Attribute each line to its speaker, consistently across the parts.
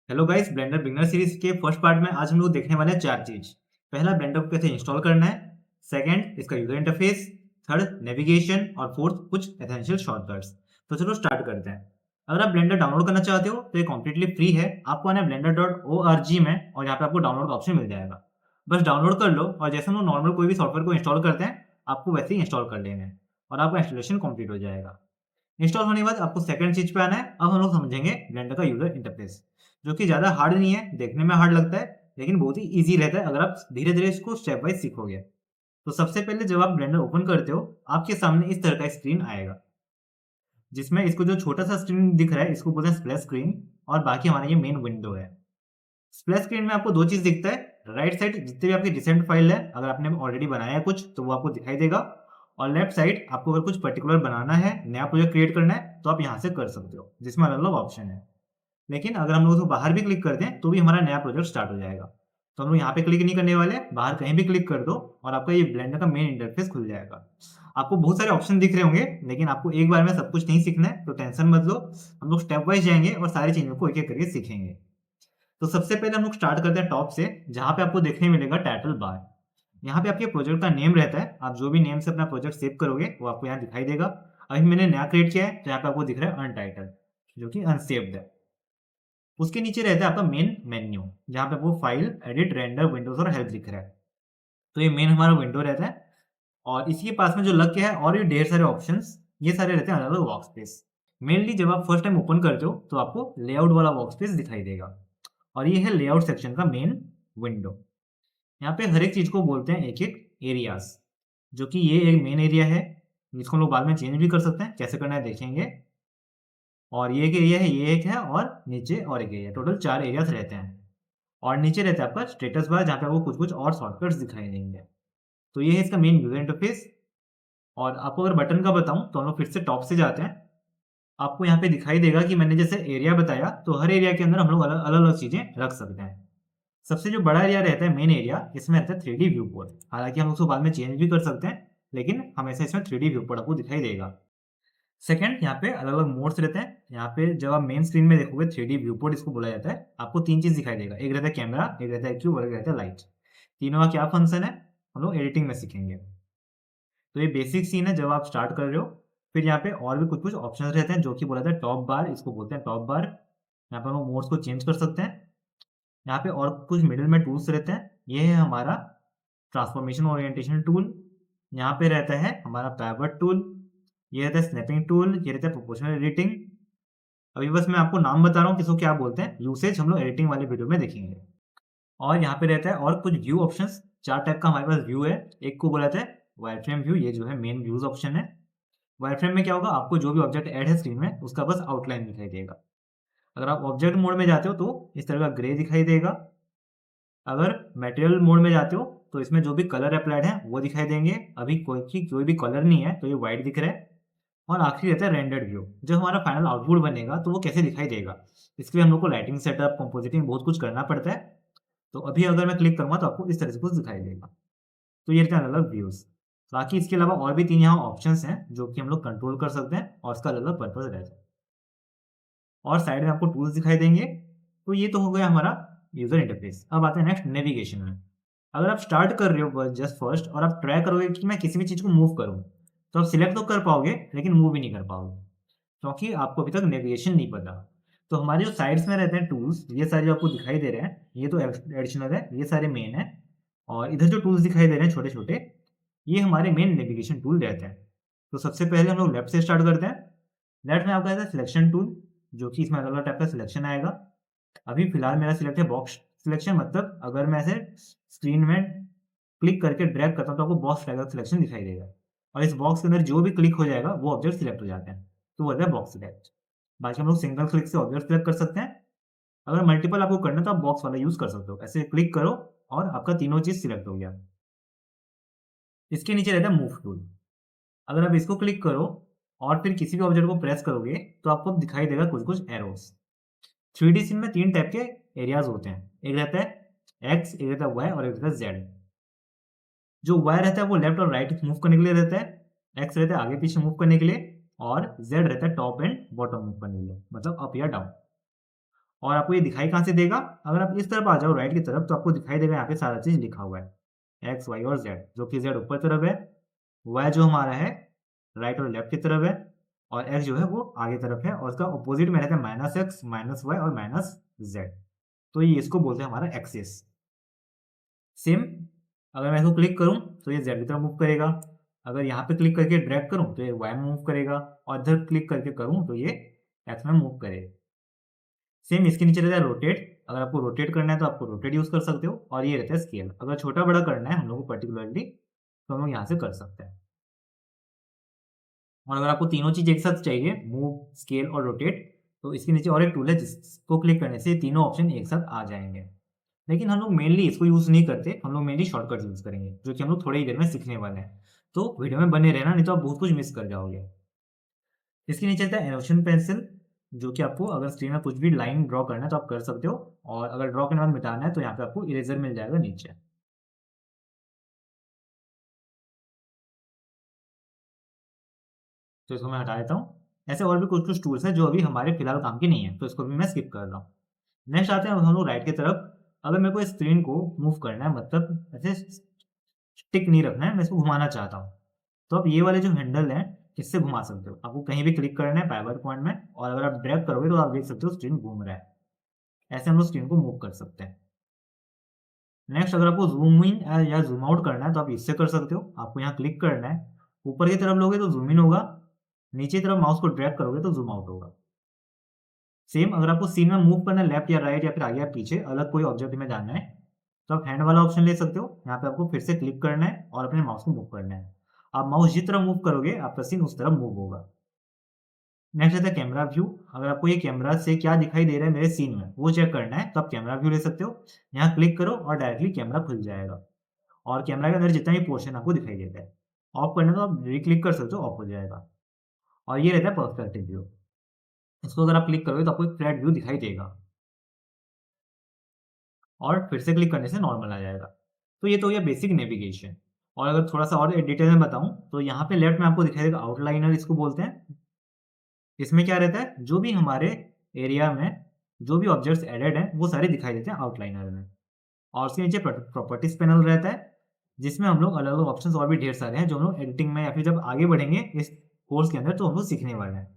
Speaker 1: Hello guys, blender beginner series के first part में आज हम लोग देखने वाले हैं चार चीज। पहला, ब्लेंडर को कैसे इंस्टॉल करना है। सेकंड, इसका यूजर इंटरफेस। Third, navigation. और फोर्थ, कुछ एसेंशियल शॉर्टकट्स। तो चलो स्टार्ट करते हैं। अगर आप ब्लेंडर डाउनलोड करना चाहते हो तो ये कम्प्लीटली फ्री है। आपको आना है blender.org में और यहाँ पे आपको डाउनलोड का ऑप्शन मिल जाएगा। बस डाउनलोड कर लो और जैसे हम लोग नॉर्मल कोई भी सॉफ्टवेयर को इंस्टॉल करते हैं, आपको वैसे ही इंस्टॉल कर लेना है और आपका इंस्टॉलेशन कंप्लीट हो जाएगा। इंस्टॉल होने के बाद आपको सेकंड चीज पे आना है। अब हम लोग समझेंगे ब्लेंडर का यूजर इंटरफेस, जो कि ज्यादा हार्ड नहीं है, देखने में हार्ड लगता है लेकिन बहुत ही इजी रहता है अगर आप धीरे धीरे इसको स्टेप बाय सीखोगे। तो सबसे पहले जब आप ब्लेंडर ओपन करते हो, आपके सामने इस तरह का स्क्रीन आएगा, जिसमें इसको जो छोटा सा स्क्रीन दिख रहा है इसको बोलते हैं स्प्लैश स्क्रीन, और बाकी हमारा ये मेन विंडो है। स्प्लैश स्क्रीन में आपको दो चीज दिखता है। राइट साइड जितने भी आपकी रिसेंट फाइल है, अगर आपने ऑलरेडी बनाया है कुछ तो वो आपको दिखाई देगा। और लेफ्ट साइड आपको अगर कुछ पर्टिकुलर बनाना है, नया प्रोजेक्ट क्रिएट करना है, तो आप यहाँ से कर सकते हो, जिसमें अलग अलग ऑप्शन है। लेकिन अगर हम लोग उसको बाहर भी क्लिक करते हैं तो भी हमारा नया प्रोजेक्ट स्टार्ट हो जाएगा। तो हम लोग यहाँ पे क्लिक नहीं करने वाले, बाहर कहीं भी क्लिक कर दो और आपका ये ब्लेंडर का मेन इंटरफेस खुल जाएगा। आपको बहुत सारे ऑप्शन दिख रहे होंगे, लेकिन आपको एक बार में सब कुछ नहीं सीखना है, तो टेंशन मत लो। हम लोग स्टेप वाइज जाएंगे और सारी चीजों को एक एक करके सीखेंगे। तो सबसे पहले हम लोग स्टार्ट करते हैं टॉप से, जहाँ पे आपको देखने मिलेगा टाइटल बार। यहाँ पे आपके प्रोजेक्ट का नेम रहता है। आप जो भी नेम से अपना प्रोजेक्ट सेव करोगे वो आपको यहाँ दिखाई देगा। अभी मैंने नया क्रिएट किया है तो यहाँ पे आपको दिख रहा है अनटाइटल, जो कि अनसेव्ड है। उसके नीचे रहता है आपका मेन मेन्यू, जहाँ पे आपको फाइल, एडिट, रेंडर, विंडोज और हेल्प दिख रहा है। तो ये मेन हमारा विंडो रहता है। और इसी के पास में जो लग के है और भी ढेर सारे ऑप्शंस, ये सारे रहते हैं अलग अलग वर्क स्पेस। मेनली जब आप फर्स्ट टाइम ओपन करते हो तो आपको लेआउट वाला वर्क स्पेस दिखाई देगा, और ये है लेआउट सेक्शन का मेन विंडो। यहाँ पे हर एक चीज को बोलते हैं एक एक एरियाज, जो कि ये एक मेन एरिया है, जिसको हम लोग बाद में चेंज भी कर सकते हैं। कैसे करना है देखेंगे। और ये एक एरिया है, ये एक है, और नीचे और एक एरिया, टोटल चार एरियाज रहते हैं। और नीचे रहता है आपका स्टेटस बार, जहाँ पे आपको कुछ कुछ और शॉर्टकट्स दिखाई देंगे। तो ये है इसका मेन यूजर इंटरफेस। और आपको अगर बटन का बताऊं तो हम लोग फिर से टॉप से जाते हैं। आपको यहाँ पे दिखाई देगा कि मैंने जैसे एरिया बताया, तो हर एरिया के अंदर हम लोग अलग अलग अलग चीजें रख सकते हैं। सबसे जो बड़ा एरिया रहता है मेन एरिया, इसमें रहता है 3D व्यू पोर्ट। हालांकि हम उसको बाद में चेंज भी कर सकते हैं, लेकिन हमेशा इसमें 3D व्यू पोर्ट आपको दिखाई देगा। सेकंड, यहाँ पे अलग अलग मोड्स रहते हैं। यहाँ पे जब आप मेन स्क्रीन में देखोगे 3D व्यू पोर्ट इसको बोला जाता है, आपको तीन चीज दिखाई देगा। एक रहता है कैमरा, एक रहता है क्यूब और एक रहता है लाइट। तीनों का क्या फंक्शन है हम लोग एडिटिंग में सीखेंगे। तो ये बेसिक सीन है जब आप स्टार्ट कर रहे हो। फिर यहाँ पे और भी कुछ कुछ ऑप्शन रहते हैं, जो कि बोला जाता है टॉप बार, इसको बोलते हैं टॉप बार। यहाँ पे हम लोग मोड्स को चेंज कर सकते हैं। यहाँ पे और कुछ मिडिल में टूल्स रहते हैं। ये है हमारा ट्रांसफॉर्मेशन ओरिएंटेशन टूल। यहाँ पे रहता है हमारा पैवट टूल। ये रहता है स्नैपिंग टूल। ये रहता है प्रोपोर्शनल एडिटिंग। अभी बस मैं आपको नाम बता रहा हूँ किसको क्या बोलते हैं, यूसेज हम लोग एडिटिंग वाले वीडियो में देखेंगे। और यहाँ पे रहता है और कुछ व्यू ऑप्शंस। चार टाइप का हमारे पास व्यू है। एक को बोला जाता है वायरफ्रेम व्यू, ये जो है मेन व्यूज ऑप्शन है। वायरफ्रेम में क्या होगा, आपको जो भी ऑब्जेक्ट ऐड है स्क्रीन में उसका बस आउटलाइन दिखाई देगा। अगर आप ऑब्जेक्ट मोड में जाते हो तो इस तरह का ग्रे दिखाई देगा। अगर मटेरियल मोड में जाते हो तो इसमें जो भी कलर अप्लाइड है वो दिखाई देंगे। अभी कोई भी कलर नहीं है तो ये व्हाइट दिख रहा है। और आखिरी रहता है रेंडर्ड व्यू। जब हमारा फाइनल आउटपुट बनेगा तो वो कैसे दिखाई देगा, इसके लिए हम लोग को लाइटिंग सेटअप, कंपोजिटिंग बहुत कुछ करना पड़ता है। तो अभी अगर मैं क्लिक करूंगा तो आपको इस तरह से कुछ दिखाई देगा। तो ये रहते हैं अलग अलग व्यूज। बाकी इसके अलावा और भी तीन यहाँ ऑप्शंस हैं जो कि हम लोग कंट्रोल कर सकते हैं, और इसका अलग अलग पर्पज रहता है। और साइड में आपको टूल्स दिखाई देंगे। तो ये तो हो गया हमारा यूजर इंटरफेस। अब आते हैं नेक्स्ट नेविगेशन में। अगर आप स्टार्ट कर रहे हो जस्ट फर्स्ट और आप ट्राई करोगे कि मैं किसी भी चीज को मूव करूं, तो आप सिलेक्ट तो कर पाओगे लेकिन मूव भी नहीं कर पाओगे, क्योंकि आपको अभी तक नेविगेशन नहीं पता। तो हमारे जो साइड्स में रहते हैं टूल्स, ये सारे जो आपको दिखाई दे रहे हैं, ये तो एडिशनल है, ये सारे मेन है। और इधर जो टूल्स दिखाई दे रहे हैं छोटे छोटे, ये हमारे मेन नेविगेशन टूल रहते हैं। तो सबसे पहले हम लोग लेफ्ट से स्टार्ट करते हैं। लेफ्ट में आपका आता है सिलेक्शन टूल, जो कि इसमें अलग अलग टाइप का सिलेक्शन आएगा। अभी फिलहाल मेरा सिलेक्ट है बॉक्स सिलेक्शन, मतलब अगर मैं ऐसे स्क्रीन में क्लिक करके ड्रैग करता हूँ तो आपको बॉक्स टाइप का सिलेक्शन दिखाई देगा। और इस बॉक्स के अंदर जो भी क्लिक हो जाएगा वो ऑब्जेक्ट सिलेक्ट हो जाते हैं, तो वो होता है बॉक्स सिलेक्ट। बाकी हम लोग सिंगल क्लिक से ऑब्जेक्ट सिलेक्ट कर सकते हैं। अगर मल्टीपल आपको करना है तो आप बॉक्स वाला यूज कर सकते हो। ऐसे क्लिक करो और आपका तीनों चीज सिलेक्ट हो गया। इसके नीचे रहता है मूव टूल। अगर आप इसको क्लिक करो और फिर किसी भी ऑब्जेक्ट को प्रेस करोगे तो आपको दिखाई देगा कुछ कुछ एरोस। 3D सीन में तीन टाइप के एरियाज होते हैं। एक रहता है एक्स, एक रहता है वाई और एक रहता है जेड। जो वाई रहता है वो लेफ्ट और राइट मूव करने के लिए रहता है। एक्स रहता है आगे पीछे मूव करने के लिए। और जेड रहता है टॉप एंड बॉटम मूव करने के लिए, मतलब अप या डाउन। और आपको ये दिखाई कहाँ से देगा? अगर आप इस तरफ आ जाओ राइट की तरफ तो आपको दिखाई देगा यहाँ पे सारा चीज़ लिखा हुआ है, एक्स, वाई और ज़ेड, जो कि ज़ेड ऊपर तरफ है, वाई जो हमारा है राइट और लेफ्ट की तरफ है और एक्स जो है वो आगे तरफ है और उसका अपोज़िट में रहता है -x, -y और -z। तो ये इसको बोलते हैं हमारा एक्सिस। सेम अगर मैं इसको क्लिक करूँ तो ये ज़ेड की तरफ मूव करेगा। अगर यहाँ पे क्लिक करके ड्रैग करूँ तो ये वाई में मूव करेगा और इधर क्लिक करके करूँ तो ये एक्स में मूव करेगा। सेम इसके नीचे रहता है रोटेट। अगर आपको रोटेट करना है तो आपको रोटेट यूज़ कर सकते हो और ये रहता है स्केल। अगर छोटा-बड़ा करना है हम लोग को पर्टिकुलरली तो हम लोग यहाँ से कर सकते हैं। और अगर आपको तीनों चीज़ एक साथ चाहिए मूव, स्केल और रोटेट तो इसके नीचे और एक टूल है जिसको क्लिक करने से तीनों ऑप्शन एक साथ आ जाएँगे। लेकिन हम लोग मेनली इसको यूज़ नहीं करते, हम लोग मेनली शॉर्टकट यूज़ करेंगे, जो कि हम लोग थोड़ी ही देर में सीखने वाले हैं। तो वीडियो में बने रहना नहीं तो आप बहुत कुछ मिस कर जाओगे। इसके नीचे आता है एरोशन पेंसिल, जो कि आपको अगर स्क्रीन में कुछ भी लाइन ड्रॉ करना है तो आप कर सकते हो और अगर ड्रॉ करने के बाद मिटाना है तो यहाँ पे आपको इरेज़र मिल जाएगा नीचे। तो इसको मैं हटा देता हूँ। ऐसे और भी कुछ-कुछ टूल्स हैं जो अभी हमारे फिलहाल काम के नहीं है, तो इसको भी मैं स्किप कर रहा हूँ। नेक्स्ट आते हैं हम लोग राइट की तरफ। अगर मेरे को इस स्क्रीन को मूव करना है मतलब ऐसे स्टिक नहीं रखना है, मैं इसको घुमाना चाहता हूँ। तो आप ये वाले जो हैंडल हैं, इससे घुमा सकते हो। आपको कहीं भी क्लिक करना है पावर पॉइंट में और अगर आप ड्रैग करोगे तो आप देख सकते हो स्क्रीन घूम रहा है। ऐसे हम लोग स्क्रीन को मूव कर सकते हैं। नेक्स्ट अगर आपको ज़ूम इन या ज़ूम आउट करना है तो आप इससे कर सकते हो। आपको यहाँ क्लिक करना है, ऊपर की तरफ लोगे तो ज़ूम इन होगा, नीचे की तरफ माउस को ड्रैग करोगे तो ज़ूम आउट होगा। सेम अगर आपको सीन में मूव करना है लेफ्ट या राइट या फिर आगे या पीछे अलग कोई ऑब्जेक्ट में जाना है, तो आप हैंड वाला ऑप्शन ले सकते हो। यहाँ पे आपको फिर से क्लिक करना है और अपने माउस को मूव करना है। आप माउस जिस तरफ मूव करोगे आपका सीन उस तरफ मूव होगा। नेक्स्ट आता है कैमरा व्यू। अगर आपको ये कैमरा से क्या दिखाई दे रहा है मेरे सीन में, वो चेक करना है तो आप कैमरा व्यू ले सकते हो। यहाँ क्लिक करो और डायरेक्टली कैमरा खुल जाएगा और कैमरा के अंदर जितना भी पोर्शन आपको दिखाई देता है। ऑफ करना है तो आप री-क्लिक कर सकते हो, ऑफ हो जाएगा। और ये रहता है पर्सपेक्टिव व्यू। इसको अगर आप क्लिक करोगे तो आपको एक फ्लैट व्यू दिखाई देगा और फिर से क्लिक करने से नॉर्मल आ जाएगा। तो ये तो हो गया बेसिक नेविगेशन। और अगर थोड़ा-सा और डिटेल में बताऊँ तो यहाँ पे लेफ्ट में आपको दिखाई देगा आउटलाइनर इसको बोलते हैं। इसमें क्या रहता है, जो भी हमारे एरिया में जो भी ऑब्जेक्ट्स एडेड हैं, वो सारे दिखाई देते हैं आउटलाइनर में। और उसके नीचे प्रॉपर्टीज पैनल रहता है, जिसमें हम लोग अलग-अलग ऑप्शंस और भी ढेर सारे हैं, जो हम लोग एडिटिंग में या फिर जब आगे बढ़ेंगे इस कोर्स के अंदर, तो हम लोग सीखने वाले हैं।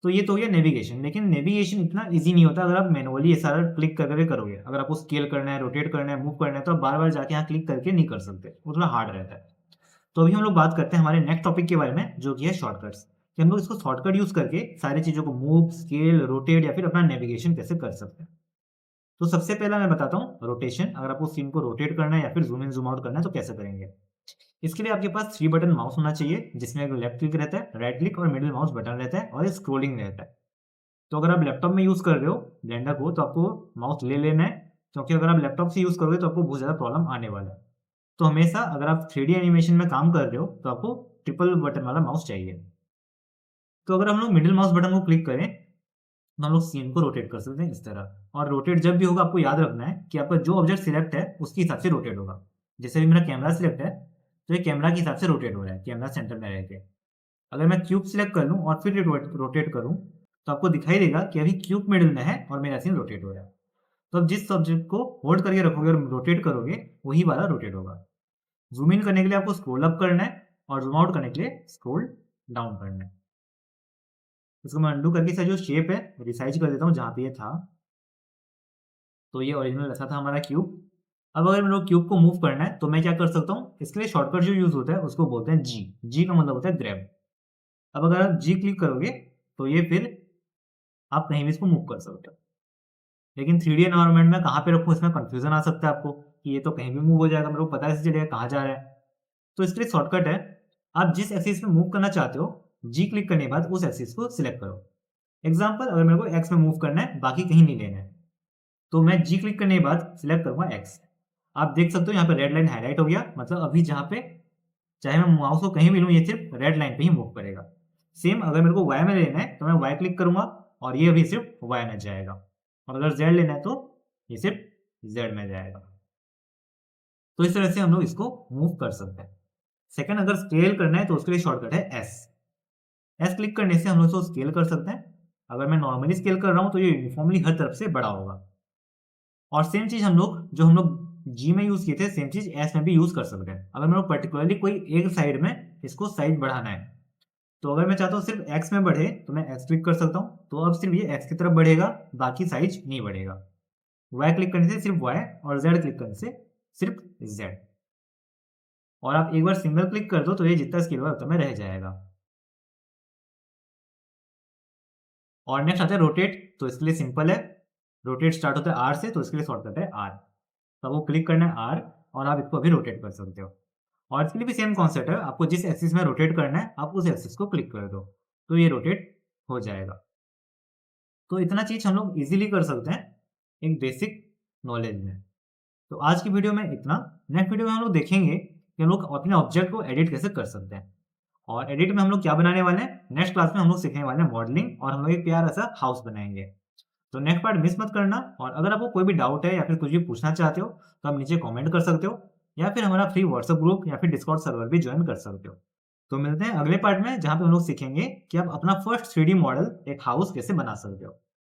Speaker 1: तो ये तो हो गया नेविगेशन, लेकिन नेविगेशन इतना ईज़ी नहीं होता अगर आप मैनुअली ये सारा क्लिक करके करोगे। अगर आपको स्केल करना है, रोटेट करना है, मूव करना है, तो आप बार-बार जाके यहाँ क्लिक करके नहीं कर सकते, वो थोड़ा हार्ड रहता है। तो अभी हम लोग बात करते हैं हमारे नेक्स्ट टॉपिक के बारे में, जो कि है शॉर्टकट्स, कि हम लोग इसको शॉर्टकट यूज़ करके सारी चीज़ों को मूव, स्केल, रोटेट या फिर अपना नेविगेशन कैसे कर सकते हैं। तो सबसे पहला मैं बताता हूँ रोटेशन। अगर आपको सीन को रोटेट करना है या फिर ज़ूम इन, ज़ूम आउट करना है तो कैसे करेंगे। इसके लिए आपके पास 3 बटन माउस होना चाहिए, जिसमें एक लेफ्ट क्लिक रहता है, राइट क्लिक और मिडल माउस बटन रहता है और स्क्रोलिंग रहता है। तो अगर आप लैपटॉप में यूज़ कर रहे हो ब्लेंडर को तो आपको माउस ले लेना है, क्योंकि अगर आप लैपटॉप से यूज़ करोगे तो आपको बहुत ज़्यादा प्रॉब्लम आने वाला है। तो हमेशा अगर आप 3D एनिमेशन में काम कर रहे हो तो आपको ट्रिपल बटन वाला माउस चाहिए। तो अगर हम लोग मिडल माउस बटन को क्लिक करें तो हम लोग सीन को रोटेट कर सकते हैं इस तरह। और रोटेट जब भी होगा आपको याद रखना है कि आपका जो ऑब्जेक्ट सिलेक्ट है उसके हिसाब से रोटेट होगा। जैसे अभी मेरा कैमरा सिलेक्ट है तो ये कैमरा के हिसाब से रोटेट हो रहा है, कैमरा सेंटर में रह के। अगर मैं क्यूब सिलेक्ट कर लूँ और फिर रोटेट करूँ तो आपको दिखाई देगा कि अभी क्यूब मिडल में है और मेरा सीन रोटेट हो रहा है। तो अब जिस ऑब्जेक्ट को होल्ड करके रखोगे और रोटेट करोगे वही वाला रोटेट होगा। ज़ूम इन करने के लिए आपको स्क्रॉल अप करना है और ज़ूम आउट करने के लिए स्क्रॉल डाउन करना है। इसको मैं अनडू करके इसका जो शेप है रिसाइज़ कर देता हूँ जहाँ पे ये था। तो ये ओरिजिनल ऐसा था हमारा क्यूब। अब अगर मेरे को क्यूब को मूव करना है तो मैं क्या कर सकता हूँ, इसके लिए शॉर्टकट जो यूज़ होता है उसको बोलते हैं जी। जी का मतलब होता है ग्रैब। अब अगर आप जी क्लिक करोगे तो ये फिर आप कहीं भी इसको मूव कर सकते हो। लेकिन 3D एनवायरनमेंट में कहाँ पे रखूँ इसमें कन्फ्यूज़न आ सकता है आपको कि ये तो कहीं भी मूव हो जाएगा, मेरे को पता कैसे चलेगा कहाँ जा रहा है। तो इसके लिए शॉर्टकट है, आप जिस एक्सिस में मूव करना चाहते हो, जी क्लिक करने के बाद उस एक्सिस को सिलेक्ट करो। एग्ज़ाम्पल अगर मेरे को एक्स में मूव करना है, बाकी कहीं नहीं लेना है, तो मैं जी क्लिक करने के बाद सिलेक्ट करूँगा एक्स। आप देख सकते हो यहाँ पे रेड लाइन हाइलाइट हो गया, मतलब अभी जहाँ पे चाहे मैं माउस को कहीं भी लूँ ये सिर्फ़ रेड लाइन पे ही मूव करेगा। सेम अगर मेरे को वाई में लेना है, तो मैं वाई क्लिक करूँगा और ये अभी सिर्फ़ वाई में जाएगा और अगर ज़ेड लेना है तो ये सिर्फ़ ज़ेड में जाएगा। तो इस तरह से हम लोग इसको मूव कर सकते हैं। सेकंड अगर स्केल करना है तो उसके लिए शॉर्टकट है एस। एस क्लिक करने से हम लोग इसको स्केल कर सकते हैं। अगर मैं नॉर्मली स्केल कर रहा हूँ तो ये यूनिफॉर्मली हर तरफ से बड़ा होगा। और सेम चीज़ हम लोग जी में यूज़ किए थे, सेम चीज़ एस में भी यूज़ कर सकते हैं। अगर मेरे को पर्टिकुलरली कोई एक साइड में इसको साइज़ बढ़ाना है, तो अगर मैं चाहता हूँ सिर्फ एक्स में बढ़े, तो मैं एक्स क्लिक कर सकता हूँ। तो अब सिर्फ ये एक्स की तरफ बढ़ेगा, बाकी साइज़ नहीं बढ़ेगा। वाई क्लिक करने से सिर्फ वाई और जेड क्लिक करने से सिर्फ जेड। और आप एक बार सिंगल क्लिक कर दो तो ये जितना स्केल हुआ उतना में रह जाएगा। और नेक्स्ट आता है रोटेट, तो इसके लिए सिंपल है। रोटेट स्टार्ट होता है आर से, तो इसके लिए शॉर्टकट है आर। तो आपको क्लिक करना है आर और आप इसको अभी रोटेट कर सकते हो। और इसके लिए भी सेम कॉन्सेप्ट है, आपको जिस एक्सिस में रोटेट करना है आप उस एक्सिस को क्लिक कर दो, तो ये रोटेट हो जाएगा। तो इतना चीज़ हम लोग ईज़िली कर सकते हैं एक बेसिक नॉलेज में। तो आज की वीडियो में इतना। नेक्स्ट वीडियो में हम लोग देखेंगे कि हम लोग अपने ऑब्जेक्ट को एडिट कैसे कर सकते हैं। और एडिट में हम लोग क्या बनाने वाले हैं, नेक्स्ट क्लास में हम लोग सीखने वाले हैं मॉडलिंग, और हम लोग एक प्यारा सा हाउस बनाएंगे। तो नेक्स्ट पार्ट मिस मत करना। और अगर आपको कोई भी डाउट है या फिर कुछ भी पूछना चाहते हो तो आप नीचे कमेंट कर सकते हो, या फिर हमारा फ्री व्हाट्सएप ग्रुप या फिर डिस्कॉर्ड सर्वर भी ज्वाइन कर सकते हो। तो मिलते हैं अगले पार्ट में, जहाँ पे हम लोग सीखेंगे कि आप अपना फर्स्ट 3D मॉडल एक हाउस कैसे बना सकते हो।